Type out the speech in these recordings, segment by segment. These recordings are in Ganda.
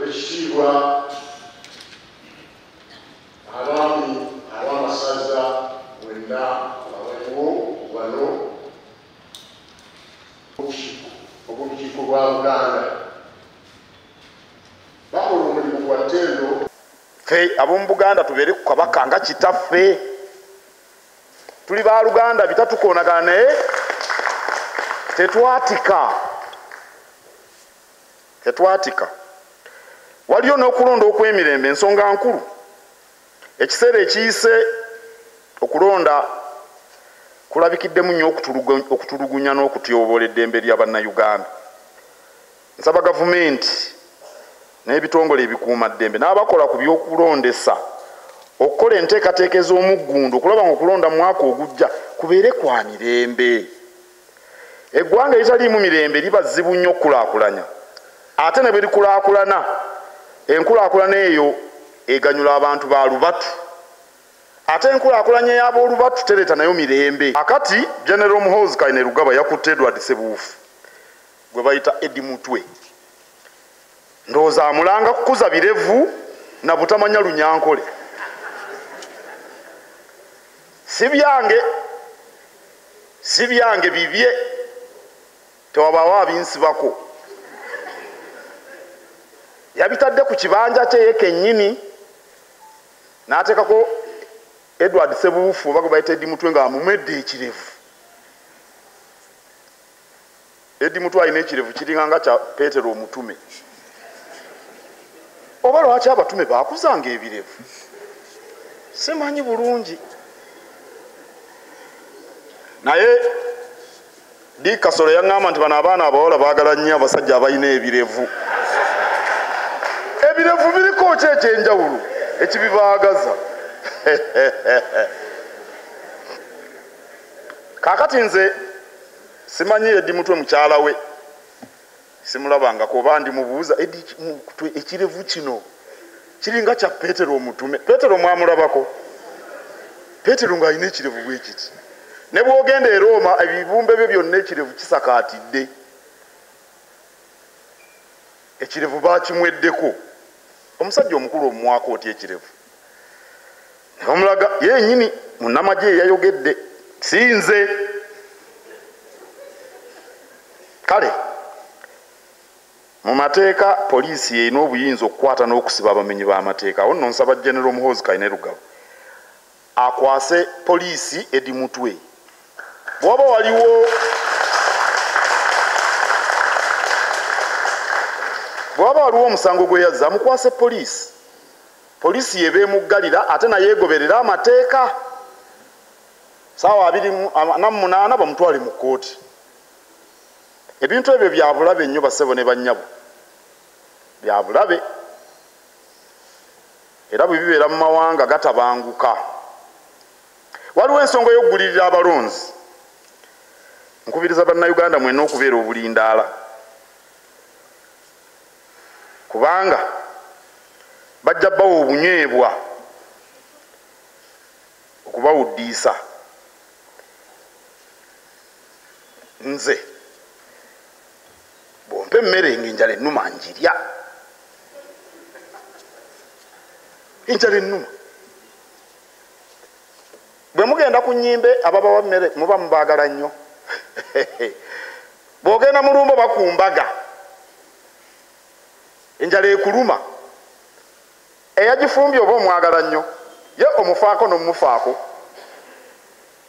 ekitiibwa abaami ab'amasaza mwenna abaliwo wano obukiiko bwa Buganda bakola omulimu gwa ttendo. Ffe ab'omu Buganda tubeere ku kabaka nga kitaffe. Tuli ba Luganda bitatukoonagana naye tetwatika. Waliyo n'okulonda okw'emirembe ensonga nkulu. Ekiseera ekiyise okulonda kulabikiddemu nnyo okutulugunya n'okutyobola eddembe lya bannayuganda. Nsaba gavumenti n'ebitongole ebikuumaddembe n'abakola ku by'okulondesa okukola enteekateeka ez'omuggundu okulaba ng'okulonda mu mwaka ogujja kubeere kwa mirembe. Eggwanga eritaliimu mirembe liba zzibu nnyo okukulaakulanya. Ate ne bwe likulaakulana, enkulaakulana eyo eganyula abantu ba lubatu. Ate enkulaakulanya ey'ab'olubatu tereeta nayo mirembe. Akati General Muhoozi Kainerugaba yakutte Edward Ssebuufu gwe bayita Eddie Mutwe. Ndowooza amulanga kukuza birevu na butamanya Lunyankole. Si byange bibye, tewabaawo abinsibako. Yabitadde ku kibanja kye ye kennyini n'ateekako Edward Ssebuufu oba gwe bayita Eddie Mutwe ng'amumwedde ekirevu. Eddie Mutwe alina ekirevu kiringa nga kya Peetero omutume. Oba lwaki abatume baakuzanga ebirevu? Simanyi bulungi. Naye Dick Kasolo yaŋŋamba nti bano abaana abawala baagala nnyo abasajja abalina ebirevu. Ebirevu biriko ki ekyenjawulo ekibibaagaza? Kaakati nze simanyi Eddie Mutwe mukyala we, simulabangako oba ndimubuuza ekirevu kino kiringa kya Peetero omutume. Peetero mwamulabako? Peetero ng'alina ekirevu bwe kiti. Ne bw'ogenda e Roma ebibumbe bye byonna ekirevu kisakaatidde. Ekirevu baakimweddeko. Omusajja omukulu omumwaka otya ekirevu. Ne bamulaga yennyini munnamagye yayogedde, si nze. Kale mu mateeka poliisi erina obuyinza okukwata n'okusiba abamenyi b'amateeka. Awo nno nsaba General Muhoozi Kainerugaba akwase poliisi Eddie Mutwe. Bw'oba waliwo omusango gwe yazza amukwase poliisi. Poliisi yeba emuggalira ate naye egoberera amateeka. Ssaawa 28 bamutwale mu kkooti. Ebintu ebyo bya bulabe nnyo bassebo ne bannyabo. Bya bulabe. Era bwe bibeera mu mawanga gatabanguka. Waliwo ensonga y'okugulirira abalonzi. Nkubiriza bannayuganda mwenna okubeera obulindaala. Kubanga bajja bawa obunywebwa okubawuddiisa. Nze bw'ompa emmere ng'enjala ennuma njirya. Enjala ennuma. Bwe mugenda ku nnyimbe ababawa mmere muba mubaagala nnyo. Bw'ogenda mu lumbo bakumbaga. Enjala ekuluma. Eyagifumbye oba omwagala nnyo. Ye omufaako n'omumufaako.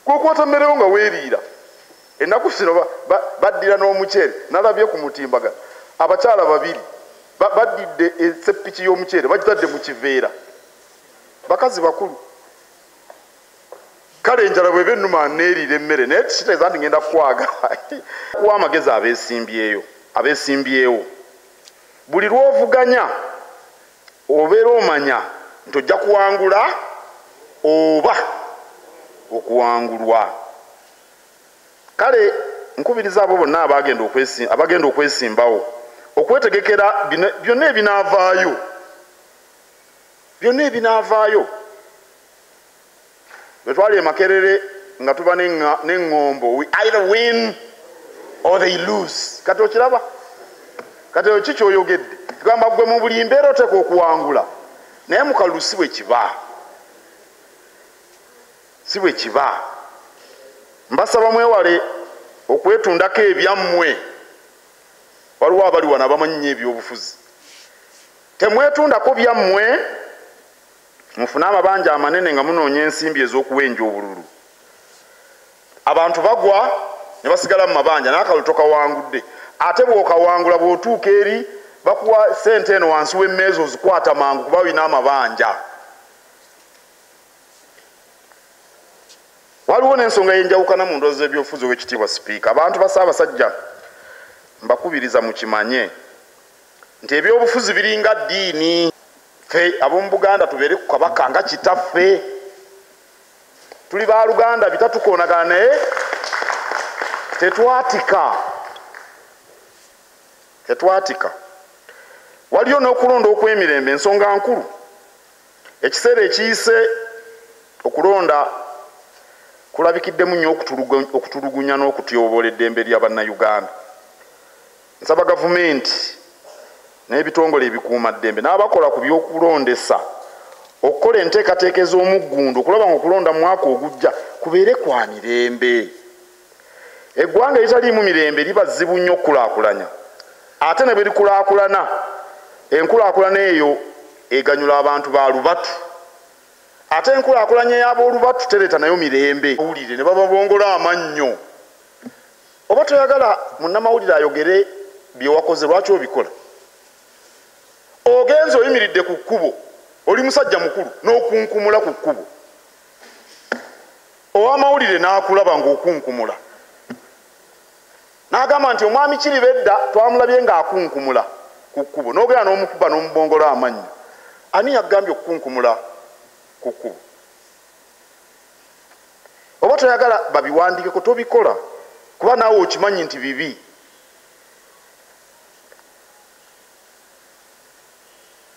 Gw'okwata mmerewo nga weeriira. Ennaku zino baddira n'omuceere. Nalabye ku mutimbagano abakyala babiri baddidde esseppiki y'omuceere bagitadde mu kiveera. Bakazi bakulu. Kale enjala bw'eba ennuma neeriira emmere naye kitegeeza nti ngenda kukwagala. Kuwa amagezi abeesimbyewo. Buli lw'ovuganya obeera omanya nti ojja kuwangula oba okuwangulwa. Kale nkubiriza abo bonna abagenda okwesimbawo okwetegekera byonna ebinaavaayo. Bwe twali e Makerere nga tuba n'eŋŋombo, we either win or they lose. Kati okiraba? Kati ki ky'oyogedde? tugamba gwe mu buli mbeera oteeka okuwangula naye mukalulu si bwe kiba si bwe kiba mbasaba mwewale okwetundako ebyammwe waliwo abali wano abamanyi nnyo ebyobufuzi temwetundako byammwe mufune amabanja amanene nga munoonya ensimbi ez'okuwenja obululu abantu bagwa ne basigala mu mabanja n'akalulu tokawangudde ate bw'okawangula bw'otuuka eri bakuwa sente eno wansi w'emmeeza ozikwata mangu kuba olina amabanja. Waliwo n'ensonga y'enjawukana mu ndowooza z'ebyobufuzi ow'ekitiibwa sipiika. Abantu ba Ssaabasajja mbakubiriza mukimanye nti ebyobufuzi biringa ddiini. Ffe ab'omu Buganda tubeere ku kabaka nga kitaffe. Tuli ba Luganda bitatukoonagana naye tetwatika. Waliyo n'okulonda okw'emirembe ensonga nkulu. Ekiseera ekiyise okulonda kulabikiddemu nnyo okutulugunya n'okutyobola eddembe lya bannayuganda. Nsaba gavumenti n'ebitongole ebikuumaddembe n'abakola ku by'okulondesa okukola enteekateeka ez'omuggundu okulaba ng'okulonda mu mwaka ogujja kubeere kwa mirembe. Eggwanga eritaliimu mirembe liba zzibu nnyo okukulaakulanya. Ate ne bwe likulaakulana, enkulaakulana eyo eganyula abantu ba lubatu. Ate enkulaakulanya ey'ab'olubatu tereeta nayo mirembe. Mawulire ne bababongola amannyo. Oba toyagala munnamawulire ayogere bye wakoze lwaki obikola? Ogenze oyimiridde ku kkubo, oli musajja mukulu n'okunkumula ku kkubo. Ow'amawulire n'akulaba ng'okunkumula. N'agamba nti omwami Kiribedda twamulabye ng'akunkumula ku kkubo. N'ogera n'omukuba n'omubongola amannyo. Ani yagambye okukunkumula ku kkubo? Oba toyagala babiwandiikeko tobikola kuba naawe okimanyi nti bibi.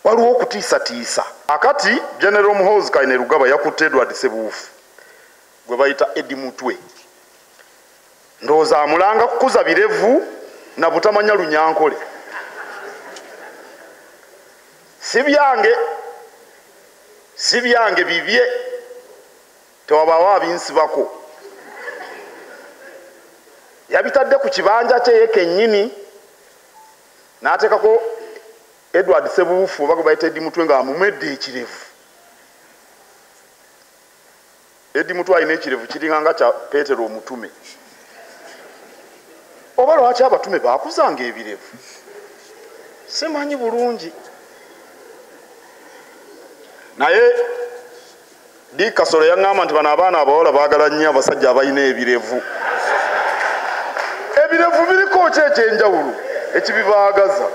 Waliwo okutiisatiisa. Akati General Muhoozi Kainerugaba yakutte Edward Ssebuufu gwe bayita Eddie Mutwe. Ndowooza amulanga kukuza birevu na butamanya Lunyankole. Si byange bibye, tewabaawo abinsibako. Yabitadde ku kibanja kye ye kennyini n'ateekako Edward Ssebuufu oba gwe bayita Eddie Mutwe ng'amumwedde ekirevu. Eddie Mutwe alina ekirevu kiringa nga kya Peetero omutume. Oba lwaki abatume baakuzanga ebirevu? Simanyi bulungi. Naye Dick Kasolo yaŋŋamba nti bano abaana abawala baagala nnyo abasajja abalina ebirevu. Ebirevu biriko ki ekyenjawulo ekibibaagaza?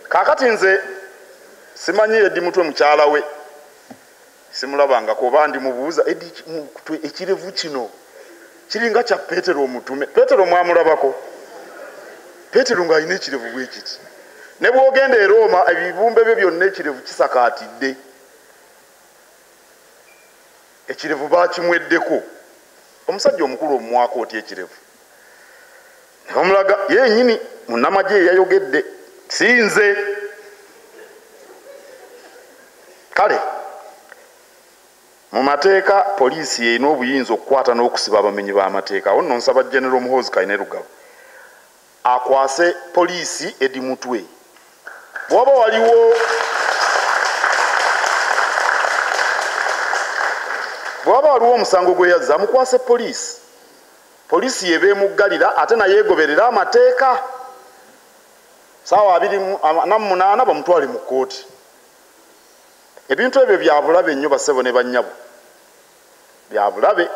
Kaakati nze simanyi Eddie Mutwe mukyala we. Simulabangako oba ndimubuuza ekirevu kino kiringa kya Peetero omutume. Peetero mwamulabako? Peetero ng'alina ekirevu bwe kiti. Ne bw'ogenda e Roma ebibumbe bye byonna ekirevu kisakaatidde. Ekirevu baakimweddeko. Omusajja omukulu omumwaka otya ekirevu. Ne bamulaga yennyini munnamagye yayogedde, si nze. Kale mu mateeka poliisi erina obuyinza okukwata n'okusiba abamenyi b'amateeka. Awo nno nsaba General Muhoozi Kainerugaba akwase poliisi Eddie Mutwe. Bw'oba waliwo omusango gwe yazza amukwase poliisi. Poliisi yeba emuggalira ate naye egoberera amateeka. Ssaawa 28 bamutwale mu kkooti. Ebintu ebyo bya bulabe nnyo bassebo ne bannyabo. Bya bulabe.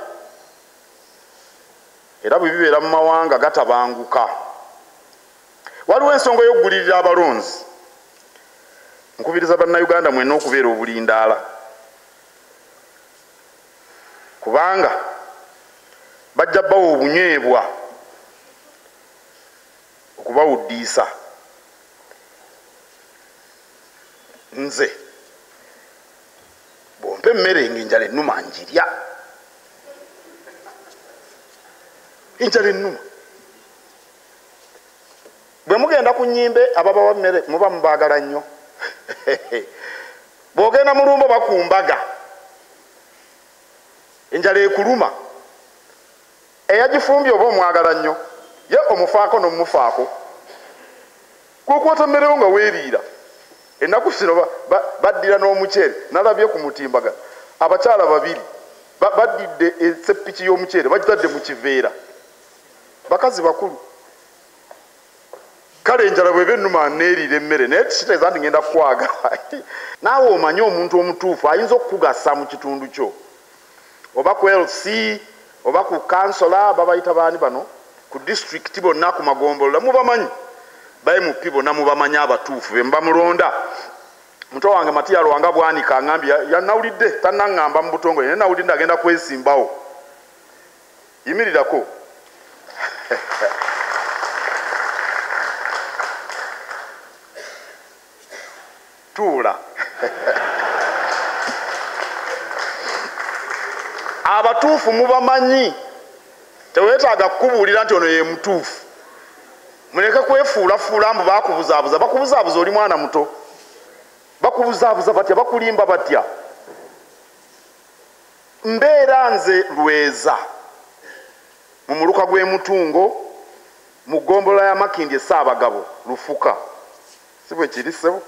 Era bwe bibeera mu mawanga gatabanguka. Waliwo ensonga y'okugulirira abalonzi. Nkubiriza bannayuganda mwenna okubeera obulindaala. Kubanga bajja bawa obunywebwa okubawuddiisa. Nze bw'ompa emmere ng'enjala ennuma njirya. Enjala ennuma. mugenda ku nnyimbe ababawa mmere muba mubaagala nnyo bw'ogenda mu lumbo bakumbaga enjala ekuluma eyagifumbye oba omwagala nnyo ye omufaako n'omumufaako gwokwata mmerewo nga weeriira ennaku zino baddira n'omuceere nalabye ku mutimbagano abakyala babiri baddidde esepiki y'omuceere bagitadde mu kiveera bakazi bakulu kale enjala bweba ennuma neeriira emmere naye kitegeeza nti ngenda kukwagala naawe omanye omuntu omutuufu ayinza okukugasa mu kitundu kyo oba ku LC oba ku kansola babayita baani bano ku disitulikiti bonna ku magombolola mubamanyi bayimupi bonna mubamanyi abatuufu be mbamulonda muto wange matiyalo wanga bwanika aŋambye yanawulidde tannaŋŋamba mu butongole naye nawulidde agenda kwesimbawo yimirirako tuula abatuufu mubamanyi teweetaaga kukubuulira nti ono ye mutuufu muleke kwefuulafuula mbu bakubuzaabuza bakubuzaabuza oli mwana muto bakubuzaabuza batya bakulimba batya mbeera nze lweza mu muluka gw'emutungo mu ggombolola ya Makindye Ssaabagabo Lufuka si bwe kiri ssebo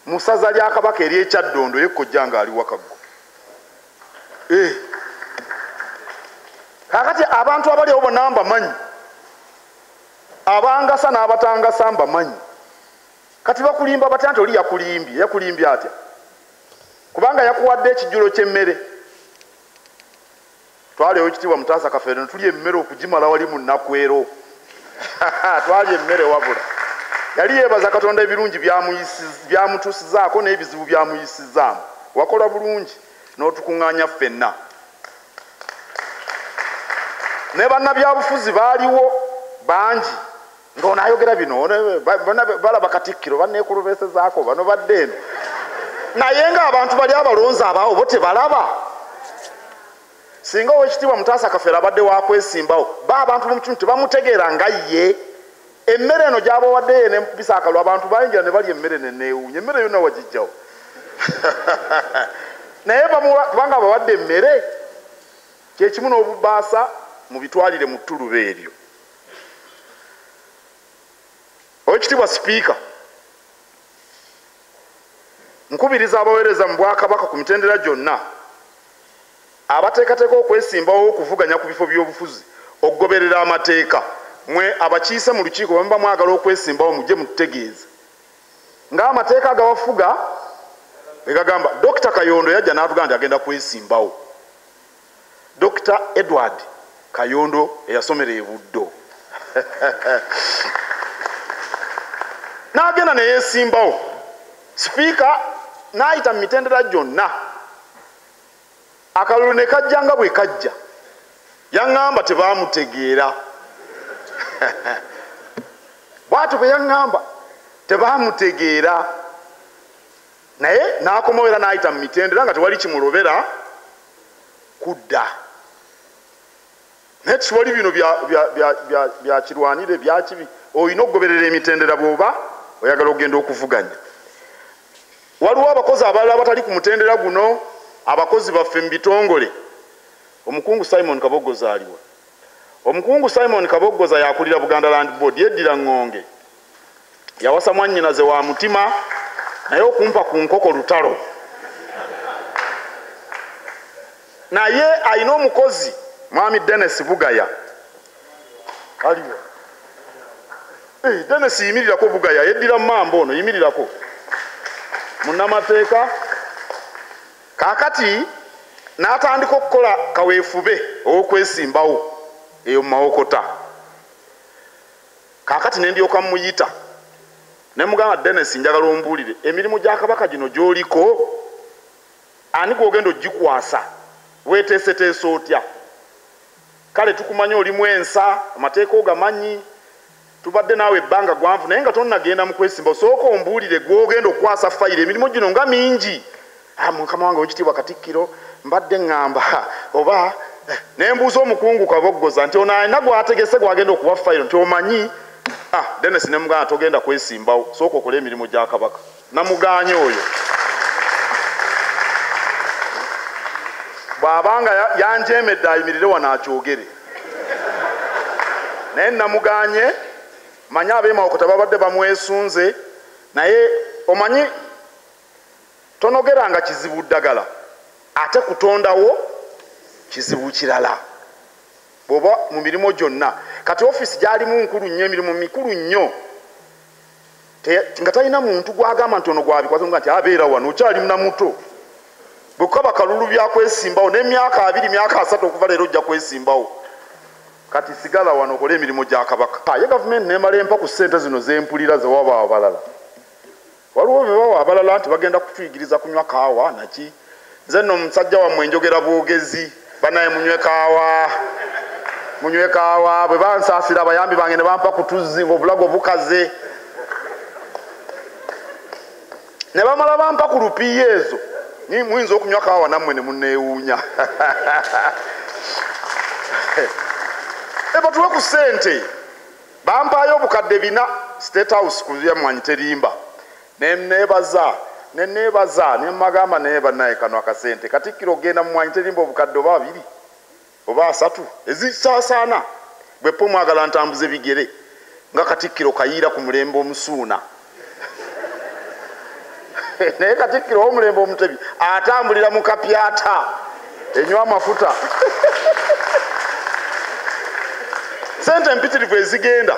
mu ssaza lya Kabaka ery'Ekyaddondo ye kkojja nga ali Wakaggo kaakati abantu abaliwo bonna mbamanyi abangasa n'abatangasa mbamanyi kati bakulimba batya nti oli yakulimbye atya kubanga yakuwadde ekijjulo ky'emmere twalewo ekitiibwa Mutaasa Kafeero ne tulya emmere okugimala wali mu Nakwero twalya emmere wabula yali yeebaza Katonda ebirungi byamutuusizaako n'ebizibu byamuyisizaamu wakola bulungi n'otukuŋŋaanya ffenna ne bannabyabufuzi baaliwo bangi ng'ono ayogera bino balaba Katikkiro banneekulubeesezaako bano badde eno naye ng'abantu bali abalonzi abaawo bo tebalaba singa ow'ekitiibwa Mutaasa Kafeero abadde wakwesimbawo abantu mu kitundu tebamutegeera nga ye emmere eno gy'abawadde ye n'empisaakalwa abantu bayingira ne balya emmere neneewuunya emmere yonna wagijjawo naye kubanga abawadde emmere kyekimu n'obubaasa mubitwalire mu ttuluba eryo owekitiibwa Sipiika nkubiriza abaweereza mu Bwakabaka ku mitendera gyonna abateekateeka okwesimbawo okuvuganya ku bifo by'obufuzi okugoberera amateeka mwe abakiise mu lukiiko bwe muba mwagala okwesimbawo mujje mututegeeze ng'amateeka agawafuga bwe gagamba Dr. Kayondo yajja n'atugamba nti agenda kwesimbawo Dr. Edward Kayondo eyasomera e Buddo n'agenda ne yeesimbawo Sipiika n'ayita mu mitendera gyonna akalulu ne kajja nga bwe kajja yaŋŋamba tebaamutegeera bw'atyo bwe yaŋŋamba tebaamutegeera naye n'akomowera n'ayita mu mitendera nga tewali kimulobera kudda naye tiwali bino bya kirwanire byakibi olina okugoberera emitendera bw'oba oyagala okugenda okuvuganya waliwo abakozi abalala abatali ku mutendera guno abakozi baffe mu bitongole omukungu Simon Kaboggoza aliwa omukungu Simon Kaboggoza yakulira Buganda Land Board yeddira ŋŋonge yawasa mwannyinaze wa mutima naye okumpa ku nkoko lutalo naye alina omukozi mwami Dennis Bugaya aliwa Dennis yimirirako Bugaya yeddira mambo ono yimirirako munnamateeka kaakati n'atandika okukola kaweefube ow'okwesimbawo eyo mu Mawokota kaakati ne ndyoka muyita ne mugamba Dennis njagala ombuulire emirimu gya Kabaka gino gy'oliko ani gw'ogenda ogikwasa weeteeseteese otya kale tukumanyi olimu ensa amateeka ogamanyi tubadde naawe ebbanga gwanvu naye nga tonnagenda mu kwesimba sooka ombuulire gw'ogenda okukwasa fayiro emirimu gino nga mingi mukama wange w'ekitiibwa Katikkiro mbadde ŋŋamba oba ne mbuuza omukungu Kaboggoza nti ono alina gw'ategese gw'agenda okuwa fayiro nti omanyi Dennis ne mugana togenda kwesimbawo sooka okola emirimu gya Kabaka namuganye oyo bw'abanga yanjemedde ayimirire wano akyogere naye namuganye manyi ab'emawokota babadde bamwesunze naye omanyi tonogeranga kizibu ddagala ate kutondawo kizibu kirala bw'oba mu mirimu gyonna kati ofiisi gyalimu nkulu nnyo emirimu mikulu nnyo nga talina muntu gwagamba nti ono gwabikwaza nti abeera wano okyali munamuto bwekukaba kalulu byakwesimbawo n'emyaka 2 myaka 3 okuva leero ojja kwesimbawo kati sigala wano okola emirimu gya Kabaka ye gavumenti nemala empa ku ssente zino zempulira zewaba abalala waliwo bebawa abalala nti bagenda kutuyigiriza kunywa kaawa naki nze nno omusajja wammwe njogera bwogezi banaye munywe kaawa bwe bansaasira abayambi bange ne bampa ku tuzzi ng'obulago bukaze ne bamala bampa ku lupiiya ezo muyinza okunywa kaawa nammwe ne munneewuunya batuwe ku ssente bampaayo obukadde 4 State House ku byamwanyi terimba nenebaza nemagamba naye bannaye kano akasente Katikkiro ogenda mu mwanyi terimba obukadde oba 2 oba 3 ezisaasaana bwepo mwagala ntambuze bigere nga Katikkiro kayiira ku mulembe omusuuna naye Katikkiro w'omulembe omutebi atambulira mu kapyata enywa amafuta sente mpitirivu ezigenda